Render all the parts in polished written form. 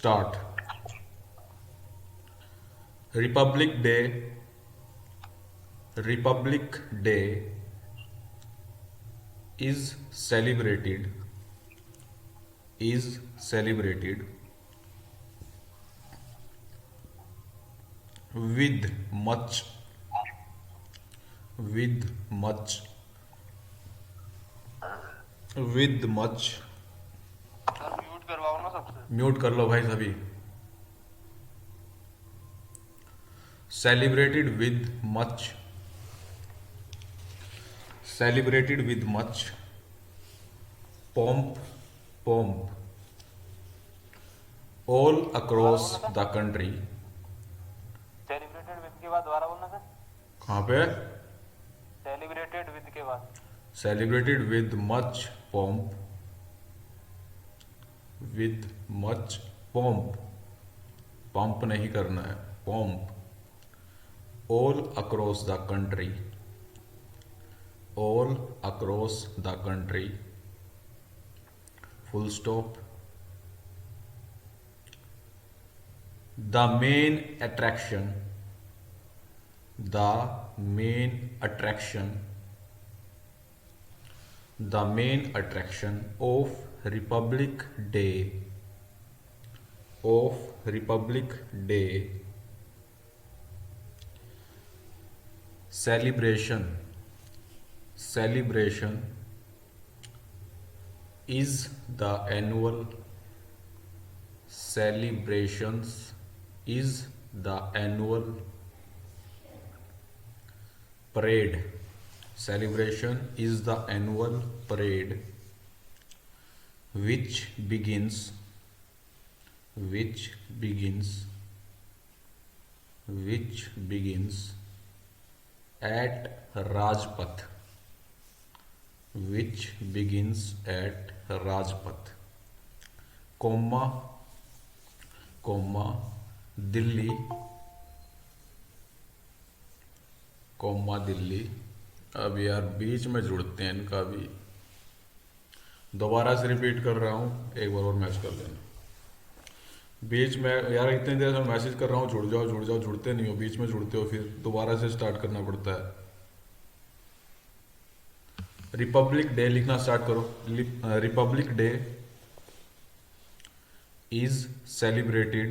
Start. Republic Day. Republic Day is celebrated is celebrated with much with much with much sir mute करवाओ ना सबसे। Mute कर लो भाई सभी। celebrated with much celebrated with much pomp pomp all दोबारा across बोलना sir. the country। Celebrated with के बाद दोबारा बोलना सर। कहाँ पे? सेलिब्रेटेड विद के बाद। celebrated with much pomp with much pomp pump नहीं करना है, pomp all across the country all across the country full stop। the main attraction the main attraction the main attraction of Republic Day celebration is the annual celebrations is the annual parade celebration is the annual parade which begins which begins which begins at Rajpath which begins at Rajpath comma comma Delhi comma Delhi. अब यार बीच में जुड़ते हैं इनका भी, दोबारा से repeat कर रहा हूँ, एक बार और मैच कर लेना। बीच में यार इतनी देर से मैसेज कर रहा हूँ जुड़ जाओ जुड़ जाओ, जुड़ते नहीं हो, बीच में जुड़ते हो, फिर दोबारा से स्टार्ट करना पड़ता है। रिपब्लिक डे लिखना स्टार्ट करो। Republic day is celebrated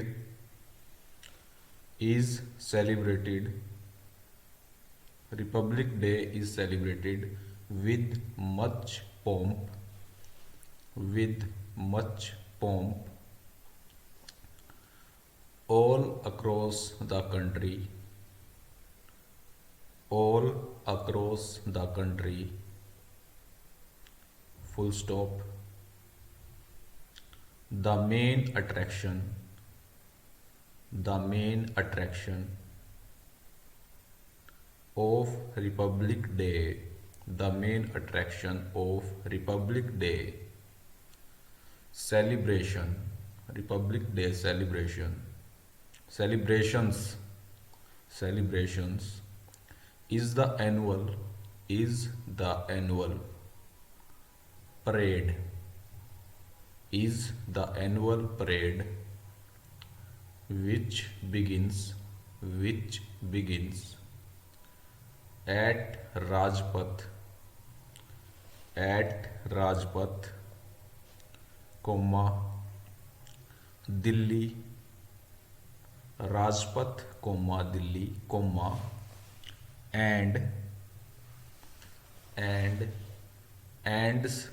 Republic Day is celebrated with much pomp all across the country full stop। the main attraction of Republic Day celebration Republic Day celebrations is the annual parade which begins at Rajpath comma Delhi Rajpath comma Delhi comma and ends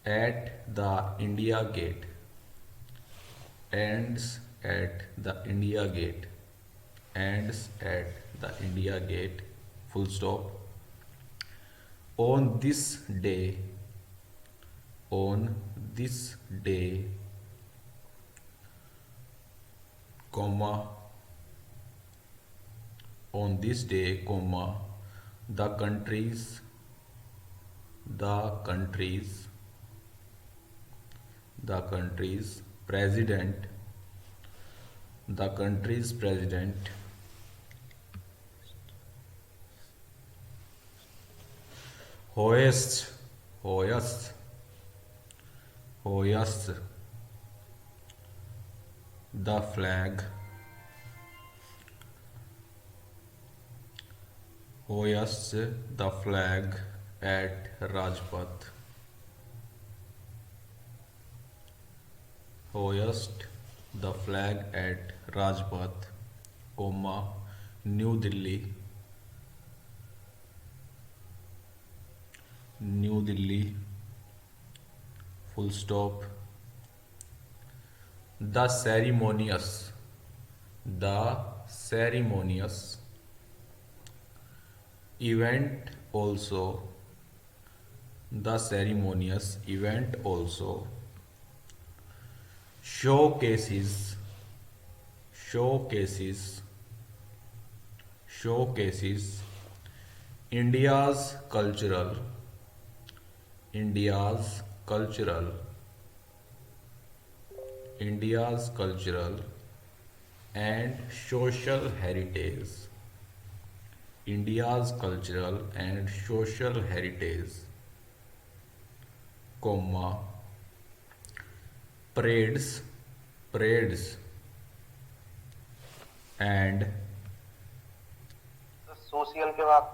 at the India Gate ends at the India Gate full stop। on this day comma the country's president hoists hoists the flag hoists the flag at Rajpath. Hoist the flag at Rajpath, comma, New Delhi, New Delhi, full stop. The ceremonious, the ceremonious event also, the ceremonious event also showcases India's cultural India's cultural India's cultural and social heritage. India's cultural and social heritage, comma, parades and social के बाद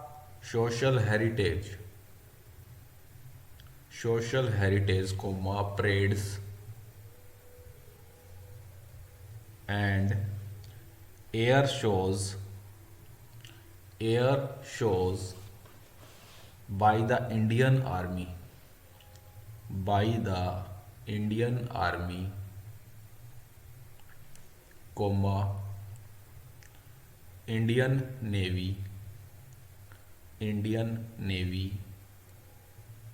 social heritage, comma, parades and air shows by the Indian Army, comma, Indian Navy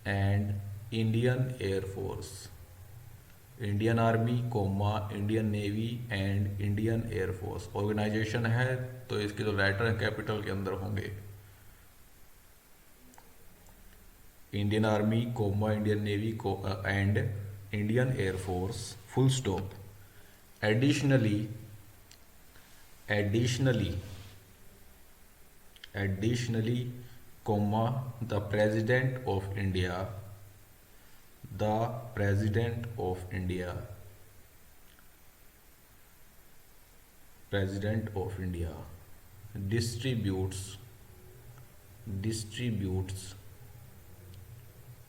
and Indian Air Force. Indian army, comma, Indian navy and Indian air force organisation है, तो इसके जो letter है capital के अंदर होंगे। Indian army, comma, Indian navy and Indian air force, full stop. Additionally comma, the president of India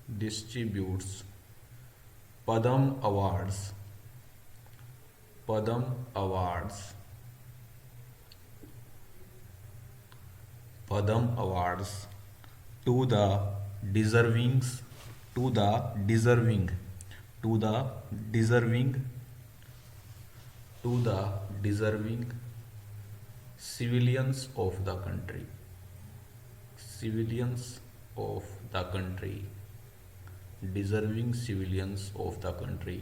distributes Padam Awards to the deserving civilians of the country, deserving civilians of the country,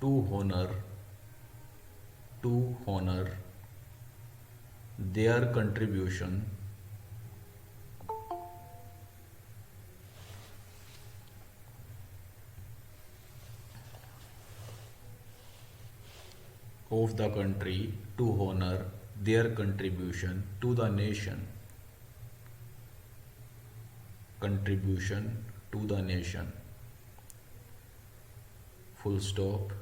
to honor their contribution of the country, to honor their contribution to the nation, full stop.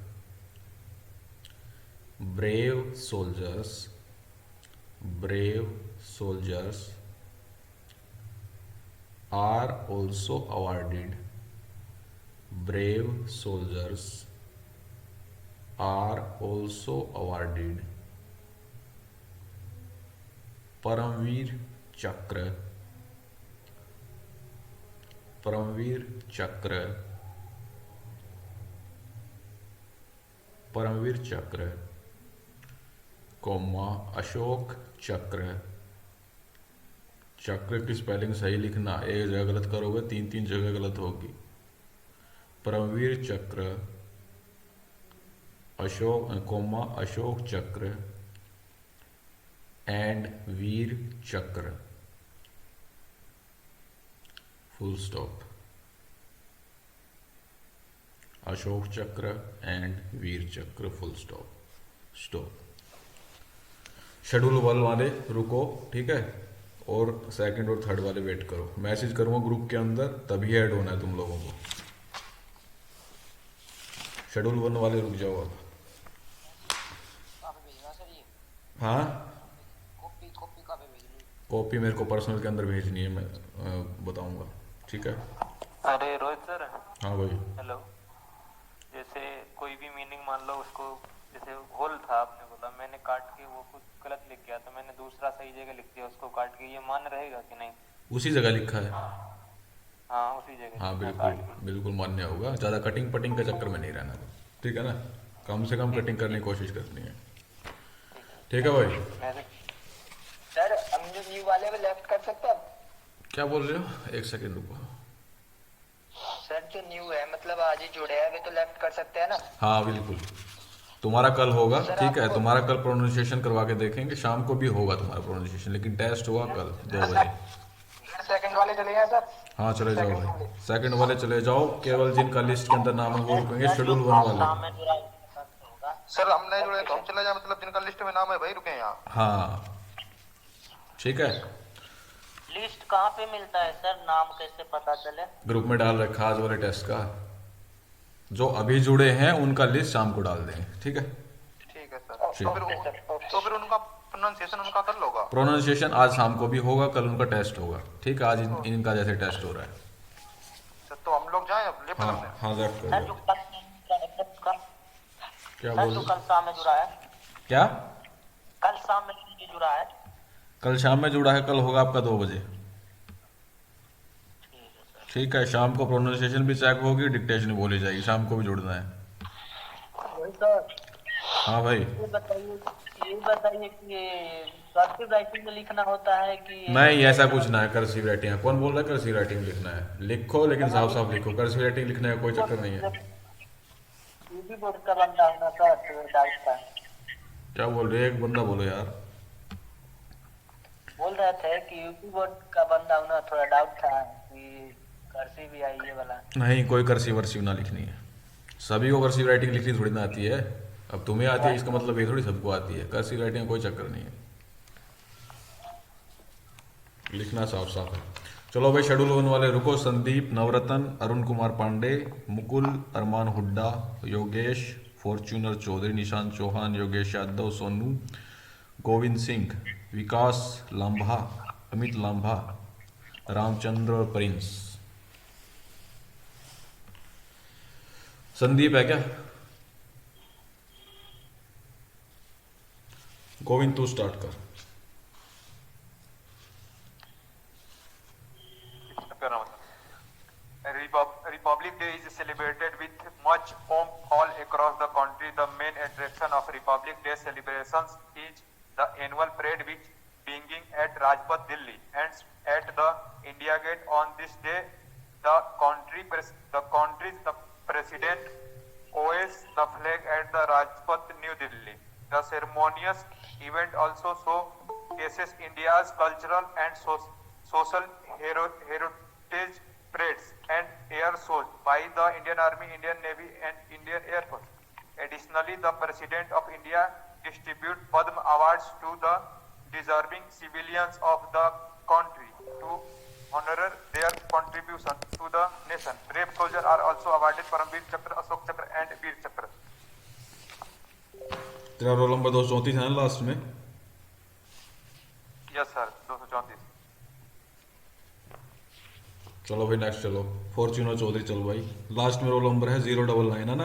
Brave soldiers are also awarded Paramveer Chakra, comma, Ashok Chakra। चक्र की spelling सही लिखना, एक जगह गलत करोगे 3 जगह गलत होगी। परमवीर चक्र, अशोक चक्र एंड वीर चक्र, फुल स्टॉप। अशोक चक्र एंड वीर चक्र, फुल स्टॉप। शेड्यूल 1 वाले रुको, ठीक है, और सेकंड और थर्ड वाले वेट करो। मैसेज करूँगा ग्रुप के अंदर, तभी ऐड होना है तुम लोगों को। शेड्यूल 1 वाले रुक जाओ अब। कहाँ पे भेजना सर ये? हाँ, कॉपी कॉपी कहाँ पे भेजनी? कॉपी मेरे को पर्सनल के अंदर भेजनी है, मैं बताऊंगा। ठीक है। अरे रोहित सर। हाँ भाई। हेलो। जैसे कोई भी मीनिंग मान लो उसको, जैसे होल था आपने बोला, मैंने काट के वो कुछ गलत लिख गया तो मैंने दूसरा सही जगह लिख दिया उसको काट के, ये मान रहेगा कि नहीं? उसी जगह लिखा है। हाँ उसी जगह हाँ लिखा है बिल्कुल, काट के। बिल्कुल मान्य होगा। ज़्यादा कटिंग पटिंग के चक्कर में नहीं रहना। ठीक है ना, कम से कम कटिंग करने की कोशिश करनी है। ठीक है भाई। मैं सर हम जो न्यू वाले में लेफ्ट कर सकते हैं? क्या बोल रहे हो, एक सेकेंड रुको। सर जो न्यू है मतलब आज ही जुड़े हैं वे तो लेफ्ट कर सकते हैं ना? हाँ बिल्कुल, तुम्हारा कल होगा। सर ठीक है, आपको तुम्हारा कल प्रोनाउंसिएशन करवा के देखेंगे, शाम को भी होगा तुम्हारा प्रोनाउंसिएशन, लेकिन टेस्ट होगा कल 2 बजे। सेकंड वाले चले गए सर? हाँ चले जाओ सेकंड भाई, वाले सेकंड वाले चले जाओ। केवल जिनका लिस्ट के अंदर नाम है वो रुकेंगे, शेड्यूल 1 वाले। सर हम नहीं जुड़े तो हम चले जाए, मतलब जिनका लिस्ट में नाम है भाई रुके यहाँ। हाँ ठीक है। लिस्ट कहाँ पे मिलता है सर, नाम कैसे पता चले? ग्रुप में डाल रखा आज वाले टेस्ट का। जो अभी जुड़े हैं उनका लिस्ट शाम को डाल देंगे। ठीक है। ठीक है सर। ठीक। तो फिर उनका प्रोनाउंसिएशन उनका कर लोगा? प्रोनाउंसिएशन आज शाम को भी होगा, कल उनका टेस्ट होगा। ठीक है, आज इनका जैसे टेस्ट हो रहा है। सर तो हम लोग जाएं अब लेफ्ट हाँ करने? हाँ, लेफ्ट कर सर जो दो। क्या सर बोल जो रहे? कल शाम में जुड़ा है, क्या? कल शाम में जो जुड़ा है। कल शाम में जुड़ा है, कल होगा आपका 2 बजे। ठीक है, शाम को प्रोनाउंसिएशन भी चेक होगी, डिक्टेशन बोली जाएगी, शाम को भी जुड़ना है। वही सर, हाँ भाई। ये बताइए कि कर्सिव राइटिंग में लिखना होता है कि नहीं, ऐसा कुछ ना है। कर्सिव राइटिंग है, कौन बोल रहा है कर्सिव राइटिंग लिखना है? लिखो लेकिन साफ साफ लिखो, कर्सिव राइटिंग लिखने का कोई चक्कर नहीं है। यूपी बोर्ड का बंदा होना सर, तो डाउट था। क्या बोल रहे हैं, एक बंदा बोलो यार। बोल रहे थे कि यूपी बोर्ड का बंदा होना, थोड़ा डाउट था कि कर्सिव भी आई ये वाला। नहीं, कोई कर्सिव वर्सिव ना लिखनी है। सभी को कर्सिव राइटिंग लिखनी थोड़ी ना आती है। अब तुम्हें आती है इसका मतलब ये थोड़ी सबको आती है। कर्सिव राइटिंग का कोई चक्कर नहीं है, लिखना साफ साफ है। चलो भाई, शेड्यूल 1 वाले रुको। संदीप, नवरत्न, अरुण कुमार पांडे, मुकुल, अरमान हुड्डा, योगेश, फॉर्च्यूनर चौधरी, निशांत चौहान, योगेश यादव, सोनू, गोविंद सिंह, विकास लांभा, अमित लांभा, रामचंद्र और प्रिंस। संदीप है क्या? गोविंद तू स्टार्ट कर। Republic Day is celebrated with much pomp all across the country. The main attraction of Republic Day celebrations is the annual parade which beginning at Rajpath, Delhi, and at the India Gate. On this day, the country's president hoists the flag at the Rajpath, New Delhi. The ceremonious event also showcases India's cultural and social heritage, parades and air shows by the Indian Army, Indian Navy and Indian Air Force. Additionally, the President of India distributes Padma Awards to the deserving civilians of the country to honor their contribution to the nation. Brave soldiers are also awarded Paramveer Chakra, Ashok Chakra and Veer Chakra. तेरा roll number 234 है ना last में? Yes sir, 234. चलो भाई next चलो। Fortuner Chaudhary, चलो भाई। Last में रोल नंबर है 099 है ना?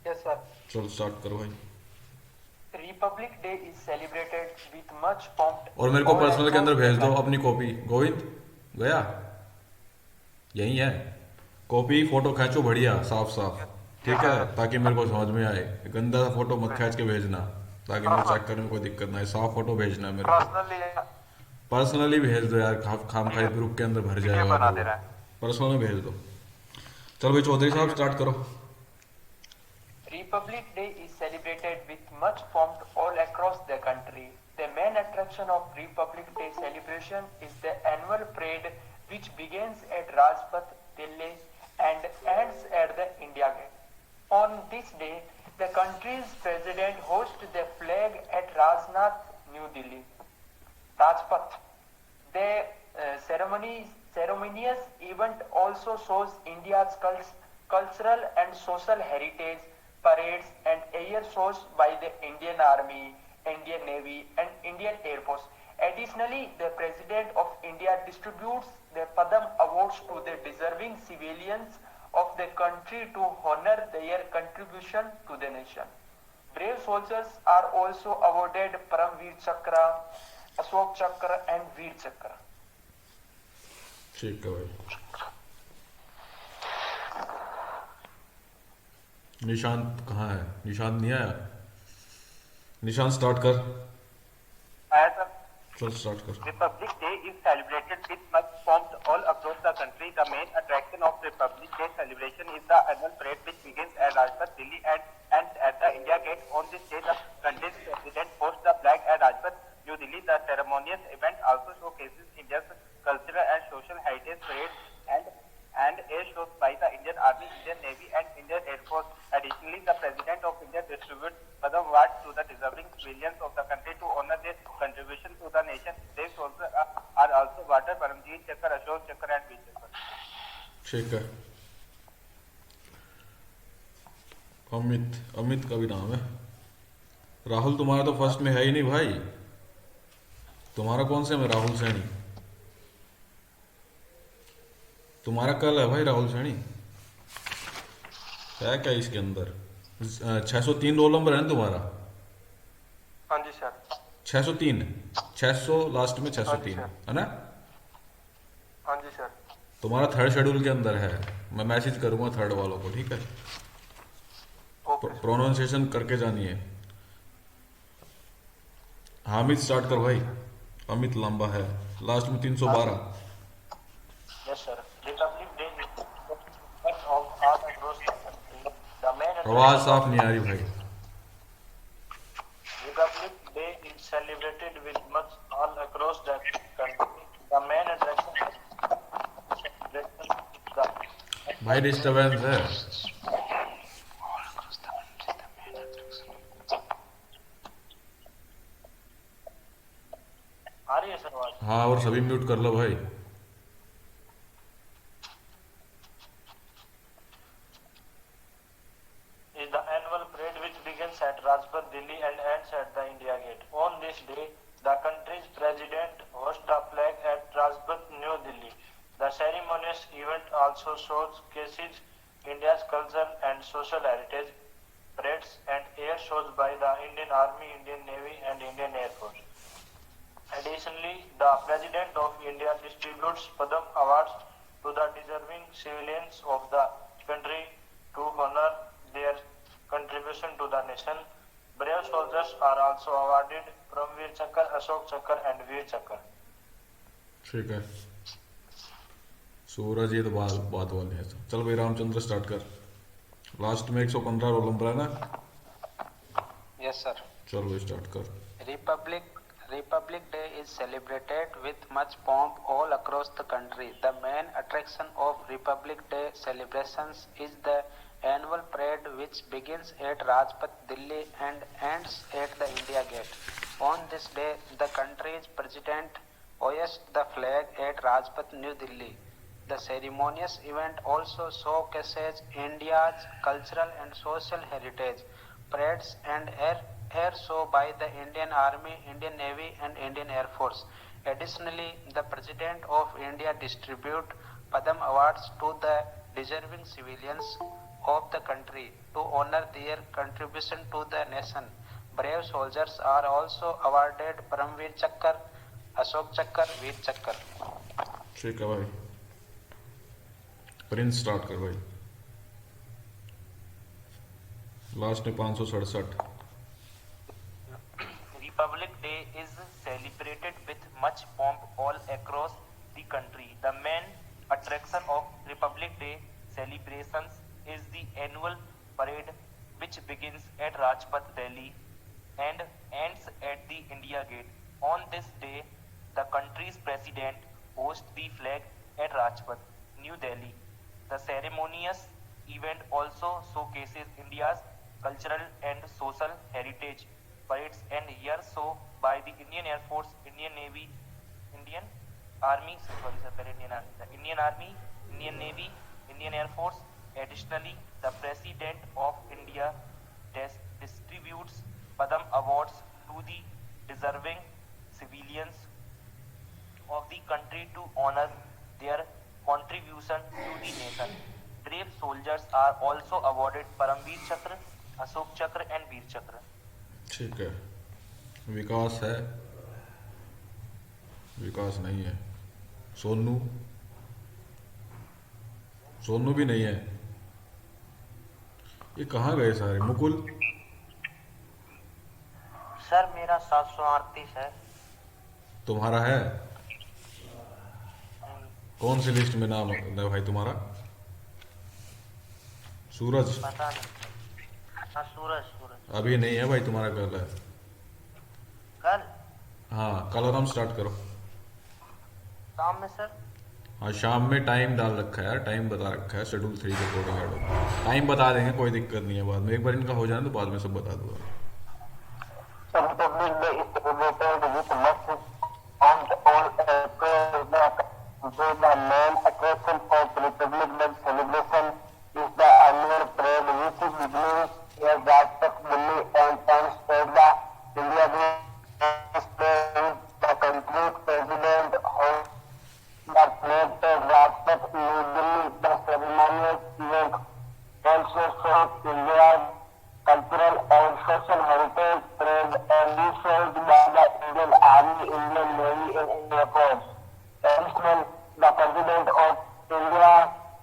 Yes sir. चलो स्टार्ट करो भाई। Republic day is celebrated with much pomp। और मेरे को पर्सनल के अंदर भेज दो अपनी कॉपी। गोविंद गया? यही है कॉपी, फोटो खींचो बढ़िया साफ साफ। ठीक है, ताकि मेरे को समझ में आए। गंदा सा फोटो मत खींच के भेजना, ताकि मेरे चेक करने में कोई दिक्कत ना आए। साफ फोटो भेजना है मेरे को। पर्सनली भेज दो यार, खाम खाई ग्रुप के अंदर भर जाएगा। बना दे रहा है। पर्सनल में भेज दो। चलो भाई चौधरी साहब स्टार्ट करो। Republic Day is celebrated with much pomp all across the country. The main attraction of Republic Day celebration is the annual parade which begins at Rajpath, Delhi and ends at the India Gate. On this day, the country's president hoists the flag at Rajnath, New Delhi. Rajpath. The ceremonious event also shows India's cultural and social heritage, parades and air shows by the Indian Army, Indian Navy and Indian Air Force. Additionally, the President of India distributes the Padam Awards to the deserving civilians of the country to honor their contribution to the nation. Brave soldiers are also awarded Paramveer Chakra, Ashok Chakra and Veer Chakra. ठीक है भाई। निशांत कहाँ है? निशांत नहीं आया? Nishant start कर। As a चल start कर। Republic Day is celebrated with much pomp all across the country. The main attraction of Republic Day celebration is the annual parade which begins at Rajpath, Delhi and ends at the India Gate. On this day, the country's president hosts the flag at Rajpath, New Delhi. The ceremonious event also showcases India's cultural and social heritage parades and air shows by the Indian Army, Indian Navy and Indian Air Force. Additionally, the President of India distributes Padam Awards to the deserving civilians of the country to honor their contribution to the nation. They also are also awarded Paramveer Chakra, Ashok Chakra and Veer Chakra. ठीक है। अमित का भी नाम है। राहुल तुम्हारा तो first में है ही नहीं भाई। तुम्हारा कौन से में राहुल सैनी? तुम्हारा कल है भाई राहुल सैनी। है क्या इसके अंदर? 603 रोल नंबर है ना तुम्हारा? हाँ जी सर। 603 600 लास्ट में 603 हाँ है ना? हाँ जी सर। तुम्हारा थर्ड शेड्यूल के अंदर है। मैं मैसेज करूंगा थर्ड वालों को, ठीक है? प्रोनाउंसिएशन करके जानिए। हामिद स्टार्ट कर भाई। अमित लंबा है, लास्ट में 312। Yes, sir. Republic Day is of all across the country. The main आवाज साफ नहीं आ रही भाई। Republic Day is celebrated with much all across the country. The main attraction भाई डिस्टर्बेंस है। आ रही है सर आवाज? हाँ, और सभी म्यूट कर लो भाई। Is the annual parade which begins at Rajpath, Delhi and ends at the India Gate. On this day, the country's president hosts the flag at Rajpath, New Delhi. The ceremonious event also showcases India's culture and social heritage, parades and air shows by the Indian Army, Indian Navy and Indian Air Force. Additionally, the President of India distributes Padam Awards to the deserving civilians of the country to honor their contribution to the nation. Brave soldiers are also awarded Paramveer Chakra, Ashok Chakra and Veer Chakra. ठीक है। सूरज ये तो बात वाले हैं। चल भाई Ramchandra start कर। लास्ट में 115 रोल नंबर है ना? Yes, sir. चल भाई स्टार्ट कर। Republic Day is celebrated with much pomp all across the country. The main attraction of Republic Day celebrations is the annual parade which begins at Rajpath, Delhi and ends at the India Gate. On this day, the country's president hoists the flag at Rajpath, New Delhi. The ceremonious event also showcases India's cultural and social heritage, parades and air show by the Indian Army, Indian Navy and Indian Air Force. Additionally, the President of India distributes Padam Awards to the deserving civilians of the country to honor their contribution to the nation. Brave soldiers are also awarded Paramveer Chakra, Ashok Chakra, Veer Chakra. ठीक है भाई। Prince start कर भाई। Last में 567। Republic Day is celebrated with much pomp all across the country. The main attraction of Republic Day celebrations is the annual parade which begins at Rajpath, Delhi and ends at the India Gate. On this day, the country's president hoists the flag at Rajpath, New Delhi. The ceremonious event also showcases India's cultural and social heritage, parades and air show by the Indian Air Force, Indian Navy, Indian Army, Indian Army, Indian Navy, Indian Air Force, additionally, the President of India distributes Padam Awards to the deserving civilians of the country to honor their contribution to the nation. Brave soldiers are also awarded Paramveer Chakra, Ashok Chakra and Veer Chakra. ठीक है। विकास है, विकास नहीं है। सोनू, सोनू भी नहीं है। ये कहाँ गए सारे? मुकुल, सर मेरा 738 है। तुम्हारा है? कौन सी लिस्ट में नाम है भाई तुम्हारा? सूरज? पता नहीं। हाँ सूरज सूरज। अभी नहीं है भाई, तुम्हारा कल है। कल? हाँ, कल आराम स्टार्ट करो। शाम में सर? हाँ, शाम में टाइम डाल रखा है यार, टाइम बता रखा है, शेड्यूल 3 के अकॉर्डिंग ऐड होगा। टाइम बता देंगे, कोई दिक्कत नहीं है। बाद में एक बार इनका हो जाए तो बाद में सब बता दूंगा। Republic Day is celebrated with much pomp all across the main attraction of Republic Day celebration is the annual parade which begins at Rajpath, Delhi and ends at the India Gate. This day the country's president holds the flag at Rajpath, New Delhi. The ceremonial event also shows India's cultural and social heritage parade and is held by the Indian Army, Indian Navy and India Force. Additionally, the President of India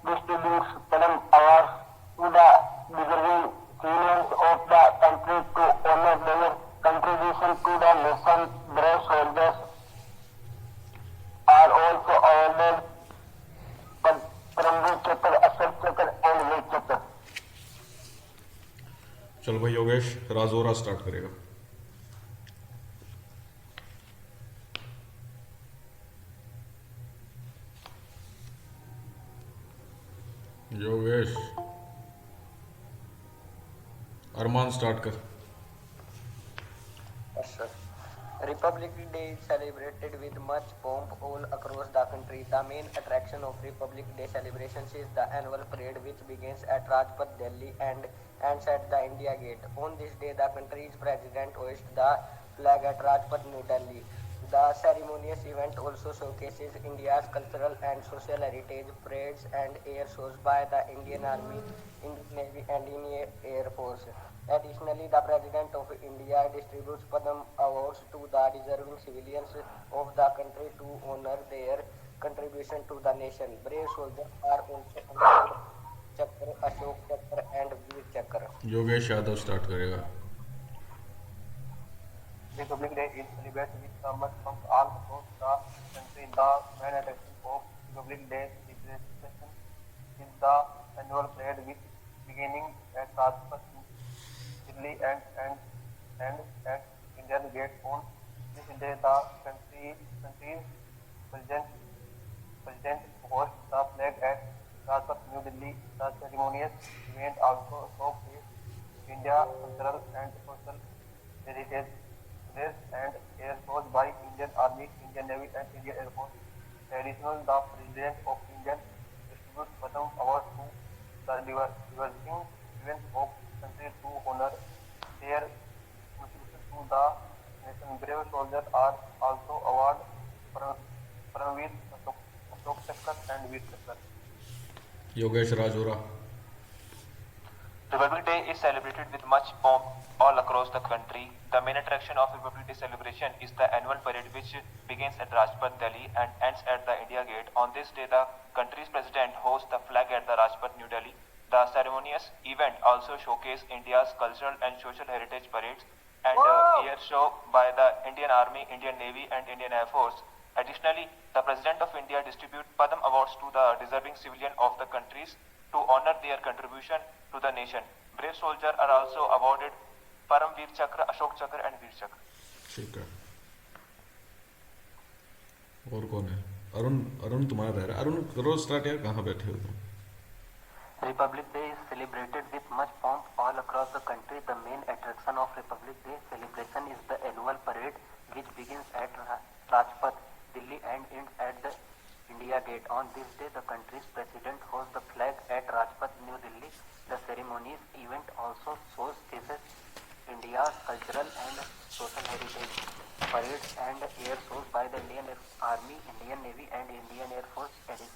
distributes Padam Awards to the deserving civilians of the country to honor their contribution to the nation. Brave soldiers are also awarded Paramveer Chakra, Ashok Chakra and Veer Chakra. चल भाई Yogesh, Rajora start करेगा। योगेश, अरमान start कर। Yes, sir. Republic Day is celebrated with much pomp all across the country. The main attraction of Republic Day celebrations is the annual parade which begins at Rajpath, Delhi and ends at the India Gate. On this day, the country's president hoists the flag at Rajpath, New Delhi. The ceremonious event also showcases India's cultural and social heritage, parades and air shows by the Indian Army, Indian Navy and Indian Air Force. Additionally, the President of India distributes Padam Awards to the deserving civilians of the country to honor their contribution to the nation. Brave soldiers are also awarded Chakra, Ashok Chakra and Veer Chakra. Yogesh Yadav start करेगा। Republic Day is celebrated with much pomp all across the country. The main attraction of Republic Day celebration is the annual parade which beginning at Rajpath, Delhi and at Indian Gate. On this day, the country's president hoists the flag at Rajpath, New Delhi. The ceremonious event also showcases India cultural and social heritage, parades and air shows by Indian Army, Indian Navy and Indian Air Force. Additionally, the President of India distributes Padam Awards to the deserving civilians of country to honor their contribution to the nation. Brave soldiers are also awarded Paramveer, Ashok Chakra and Veer Chakra. Yogesh Rajora. Republic Day is celebrated with much pomp all across the country. The main attraction of Republic Day celebration is the annual parade which begins at Rajpath, Delhi and ends at the India Gate. On this day, the country's president hoists the flag at the Rajpath, New Delhi. The ceremonious event also showcases India's cultural and social heritage parades and air show by the Indian Army, Indian Navy and Indian Air Force. Additionally, the President of India distributes Padam Awards to the deserving civilian of the countries to honor their contribution to the nation. Brave soldiers are also awarded Paramveer Chakra, Ashok Chakra and Veer Chakra. ठीक है। और कौन है? अरुण, अरुण तुम्हारा रह रहा है। अरुण करो स्टार्ट यार, कहाँ बैठे हो तुम? Republic Day is celebrated with much pomp all across the country. The main attraction of Republic Day celebration is the annual parade which begins at Rajpath, Delhi and ends at the India Gate. On this day, the country's president hosts the flag at Rajpath, New Delhi. The ceremonies event also showcases India's cultural and social heritage. Parades and air shows by the Indian Army, Indian Navy, and Indian Air Force addition